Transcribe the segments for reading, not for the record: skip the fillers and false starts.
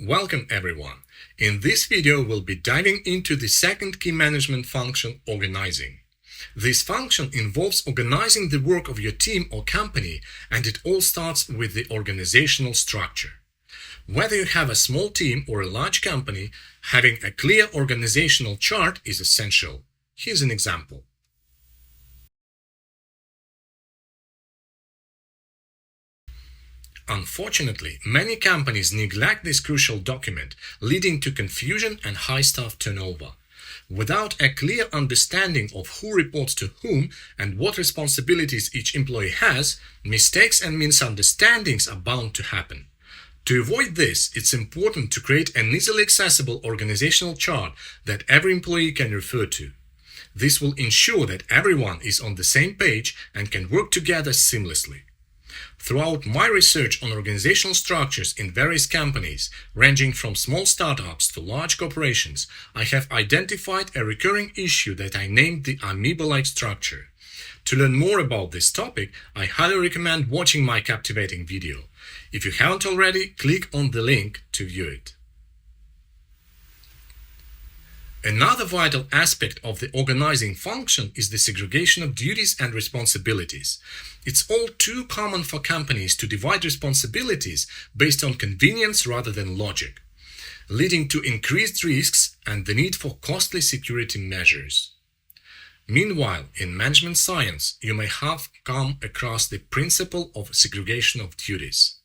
Welcome everyone. In this video, we'll be diving into the second key management function, organizing. This function involves organizing the work of your team or company, and it all starts with the organizational structure. Whether you have a small team or a large company, having a clear organizational chart is essential. Here's an example. Unfortunately, many companies neglect this crucial document, leading to confusion and high staff turnover. Without a clear understanding of who reports to whom and what responsibilities each employee has, mistakes and misunderstandings are bound to happen. To avoid this, it's important to create an easily accessible organizational chart that every employee can refer to. This will ensure that everyone is on the same page and can work together seamlessly. Throughout my research on organizational structures in various companies, ranging from small startups to large corporations, I have identified a recurring issue that I named the amoeba-like structure. To learn more about this topic, I highly recommend watching my captivating video. If you haven't already, click on the link to view it. Another vital aspect of the organizing function is the segregation of duties and responsibilities. It's all too common for companies to divide responsibilities based on convenience rather than logic, leading to increased risks and the need for costly security measures. Meanwhile, in management science, you may have come across the principle of segregation of duties.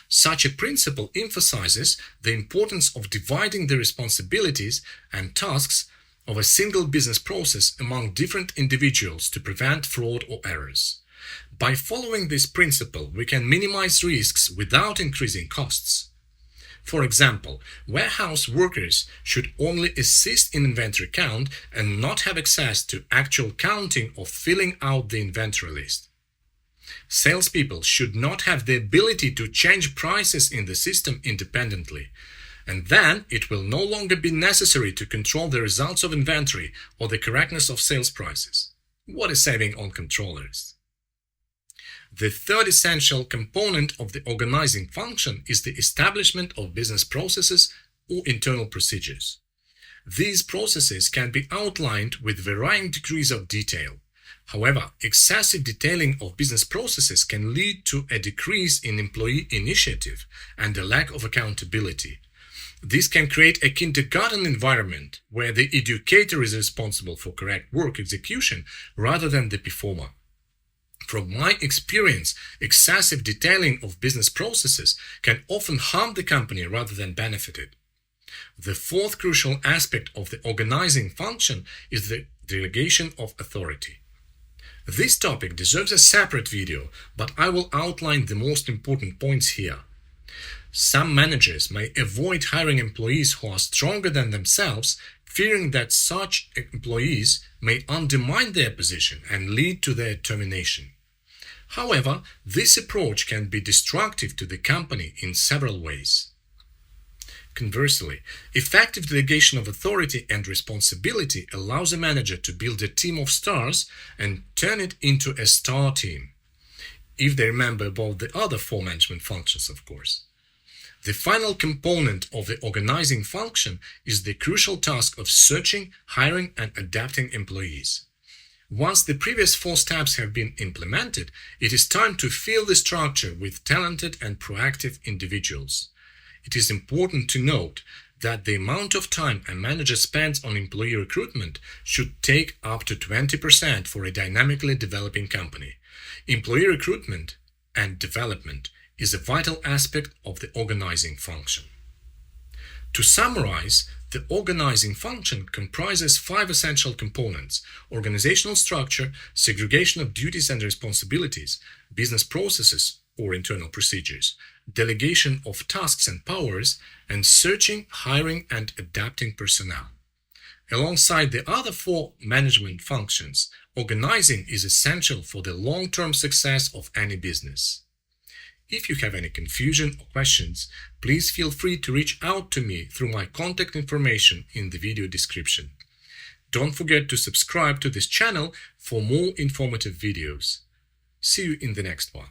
Such a principle emphasizes the importance of dividing the responsibilities and tasks of a single business process among different individuals to prevent fraud or errors. By following this principle, we can minimize risks without increasing costs. For example, warehouse workers should only assist in inventory count and not have access to actual counting or filling out the inventory list. Salespeople should not have the ability to change prices in the system independently, and then it will no longer be necessary to control the results of inventory or the correctness of sales prices. What a saving on controllers! The third essential component of the organizing function is the establishment of business processes or internal procedures. These processes can be outlined with varying degrees of detail. However, excessive detailing of business processes can lead to a decrease in employee initiative and a lack of accountability. This can create a kindergarten environment where the educator is responsible for correct work execution rather than the performer. From my experience, excessive detailing of business processes can often harm the company rather than benefit it. The fourth crucial aspect of the organizing function is the delegation of authority. This topic deserves a separate video, but I will outline the most important points here. Some managers may avoid hiring employees who are stronger than themselves, fearing that such employees may undermine their position and lead to their termination. However, this approach can be destructive to the company in several ways. Conversely, effective delegation of authority and responsibility allows a manager to build a team of stars and turn it into a star team, if they remember about the other four management functions, of course. The final component of the organizing function is the crucial task of searching, hiring, and adapting employees. Once the previous four steps have been implemented, it is time to fill the structure with talented and proactive individuals. It is important to note that the amount of time a manager spends on employee recruitment should take up to 20% for a dynamically developing company. Employee recruitment and development is a vital aspect of the organizing function. To summarize, the organizing function comprises five essential components: organizational structure, segregation of duties and responsibilities, business processes or internal procedures, delegation of tasks and powers, and searching, hiring, and adapting personnel. Alongside the other four management functions, organizing is essential for the long-term success of any business. If you have any confusion or questions, please feel free to reach out to me through my contact information in the video description. Don't forget to subscribe to this channel for more informative videos. See you in the next one.